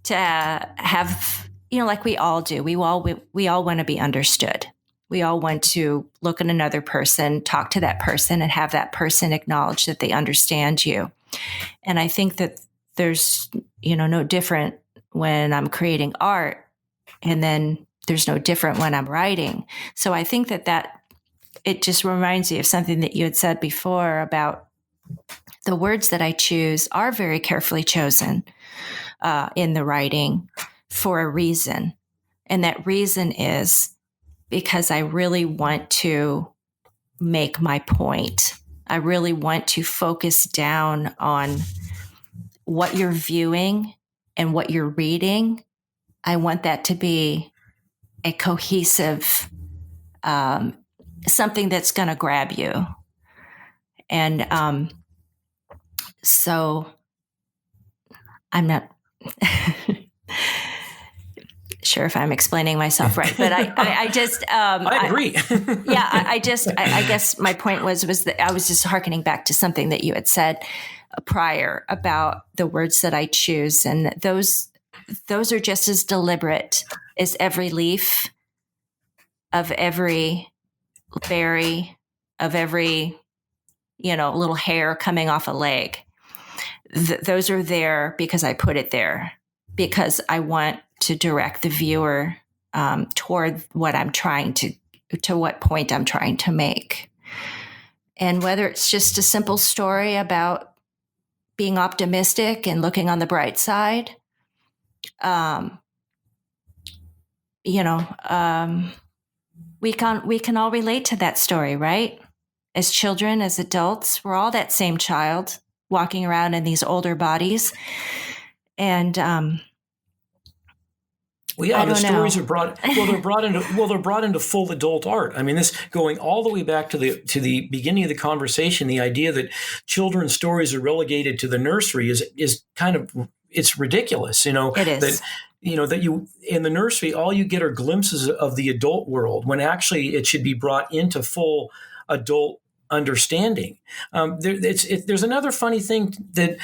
to have, like we all do. We all want to be understood. We all want to look at another person, talk to that person, and have that person acknowledge that they understand you. And I think that there's, no different when I'm creating art, and then there's no different when I'm writing. So I think that it just reminds me of something that you had said before about the words that I choose are very carefully chosen in the writing for a reason. And that reason is because I really want to make my point. I really want to focus down on what you're viewing and what you're reading. I want that to be a cohesive, something that's going to grab you. And so I'm not sure if I'm explaining myself right, but I just I agree. I guess my point was that I was just hearkening back to something that you had said prior about the words that I choose, and those are just as deliberate as every leaf of every berry, of every little hair coming off a leg. Those are there because I put it there, because I want to direct the viewer toward what I'm trying to what point I'm trying to make. And whether it's just a simple story about being optimistic and looking on the bright side, we can all relate to that story, right? As children, as adults, we're all that same child walking around in these older bodies. And well, yeah, the stories are brought. Well, they're brought into full adult art. I mean, this going all the way back to the beginning of the conversation. The idea that children's stories are relegated to the nursery is kind of, it's ridiculous. It is. That you in the nursery all you get are glimpses of the adult world, when actually it should be brought into full adult understanding. There's another funny thing that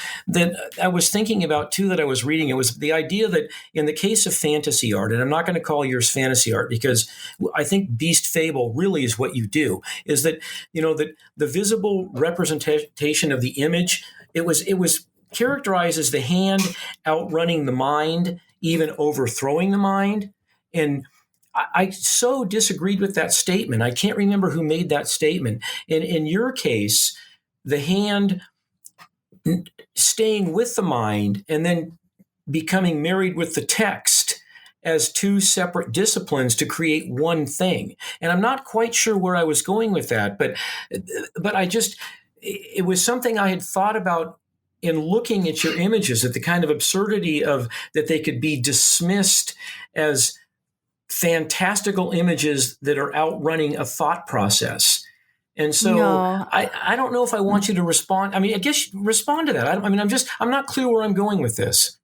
I was thinking about too, that I was reading. It was the idea that in the case of fantasy art, and I'm not going to call yours fantasy art because I think beast fable really is what you do, is that that the visible representation of the image, it was characterized as the hand outrunning the mind, even overthrowing the mind. And I so disagreed with that statement. I can't remember who made that statement. In your case, the hand staying with the mind and then becoming married with the text as two separate disciplines to create one thing. And I'm not quite sure where I was going with that, but it was something I had thought about in looking at your images, at the kind of absurdity of that they could be dismissed as fantastical images that are outrunning a thought process. And so No. I don't know if I want you to respond. I mean, I guess respond to that. I'm not clear where I'm going with this.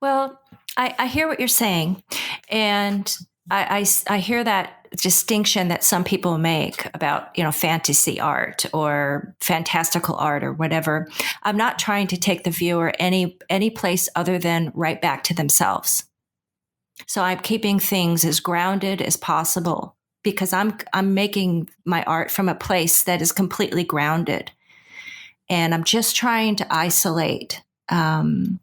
Well, I hear what you're saying. And I hear that distinction that some people make about, fantasy art or fantastical art or whatever. I'm not trying to take the viewer any place other than right back to themselves. So I'm keeping things as grounded as possible because I'm making my art from a place that is completely grounded. And I'm just trying to isolate, and,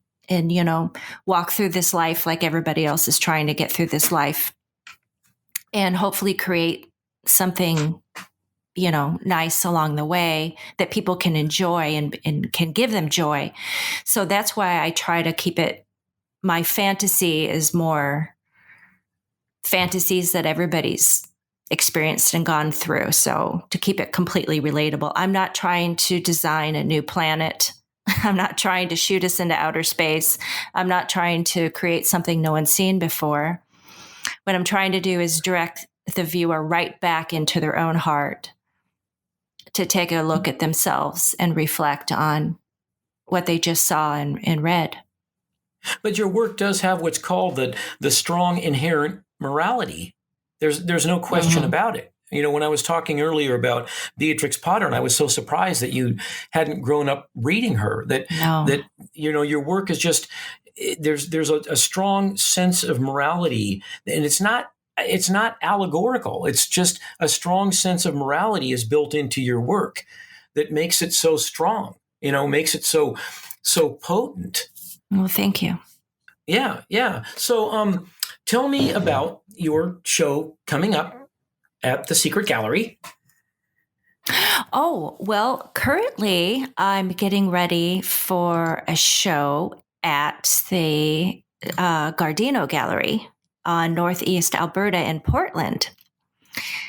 walk through this life like everybody else is trying to get through this life, and hopefully create something, nice along the way that people can enjoy and can give them joy. So that's why I try to keep it. My fantasy is more fantasies that everybody's experienced and gone through. So to keep it completely relatable, I'm not trying to design a new planet. I'm not trying to shoot us into outer space. I'm not trying to create something no one's seen before. What I'm trying to do is direct the viewer right back into their own heart to take a look at themselves and reflect on what they just saw and read. But your work does have what's called the strong inherent morality. There's no question about it. When I was talking earlier about Beatrix Potter, and I was so surprised that you hadn't grown up reading her, that your work is just, there's a strong sense of morality, and it's not allegorical. It's just a strong sense of morality is built into your work that makes it so strong, makes it so potent. Well, thank you. Yeah. So tell me about your show coming up at the Secret Gallery. Oh, well, currently I'm getting ready for a show at the Gardino Gallery on Northeast Alberta in Portland.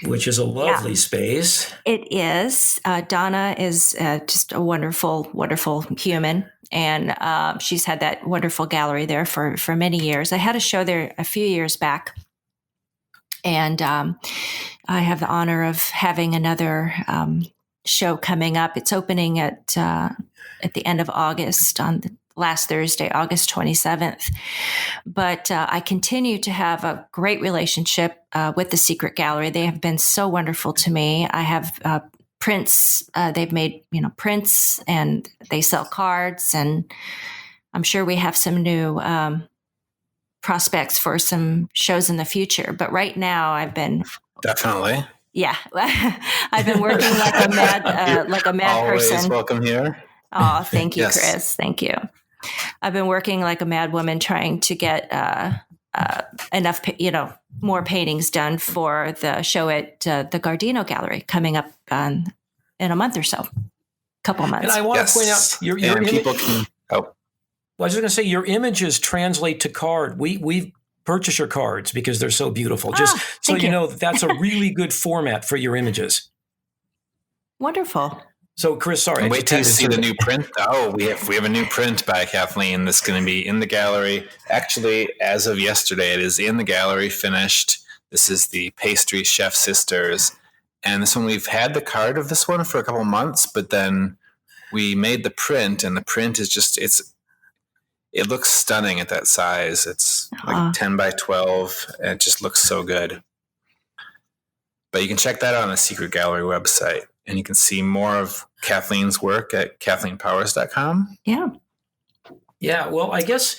Which is a lovely space. It is. Donna is just a wonderful, wonderful human. And she's had that wonderful gallery there for many years. I had a show there a few years back. And I have the honor of having another show coming up. It's opening at the end of August on the last Thursday, August 27th. But I continue to have a great relationship with the Secret Gallery. They have been so wonderful to me. I have prints. They've made, prints, and they sell cards. And I'm sure we have some new prospects for some shows in the future. But right now I've been definitely. Yeah. I've been working like a mad Always person. Welcome here. Oh, thank you, Yes. Chris. Thank you. I've been working like a mad woman trying to get enough, more paintings done for the show at the Gardino Gallery coming up in a month or so, couple months. And I want to point out your people can. Well, I was just going to say your images translate to card. We purchase your cards because they're so beautiful. Just so you know, that's a really good format for your images. Wonderful. So, Chris, sorry. And wait till you see the new print. Oh, we have a new print by Kathleen that's going to be in the gallery. Actually, as of yesterday, it is in the gallery, finished. This is the Pastry Chef Sisters. And this one, we've had the card of this one for a couple months, but then we made the print, and the print is just, it looks stunning at that size. It's like 10 by 12, and it just looks so good. But you can check that out on the Secret Gallery website, and you can see more of Kathleen's work at KathleenPowers.com. Yeah. Yeah. Well, I guess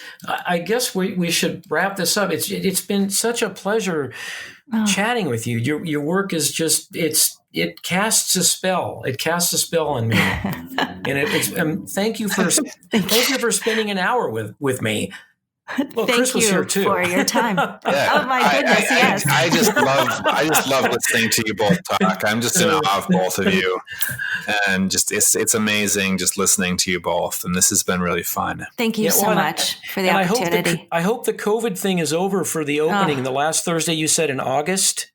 we should wrap this up. It's been such a pleasure chatting with you. Your work is just, it casts a spell. It casts a spell on me. And thank you for spending an hour with me. Well, Thank Chris was you here too. for your time. Yeah. Oh my goodness, yes. I just love listening to you both talk. I'm just in awe of both of you, and just it's amazing just listening to you both. And this has been really fun. Thank you so much for the opportunity. I hope the COVID thing is over for the opening. The last Thursday you said in August.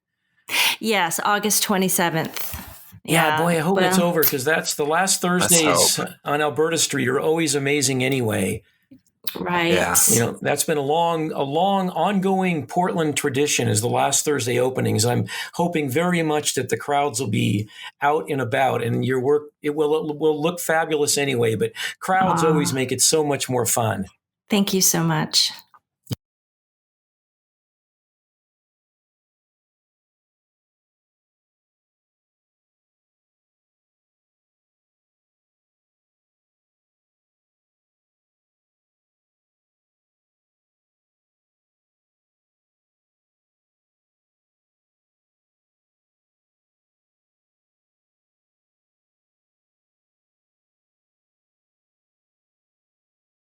Yes, August 27th. Yeah, boy, I hope it's over, because that's the last Thursdays on Alberta Street are always amazing anyway. Right. Yeah. That's been a long ongoing Portland tradition, is the last Thursday openings. I'm hoping very much that the crowds will be out and about, and your work, it will look fabulous anyway, but crowds always make it so much more fun. Thank you so much.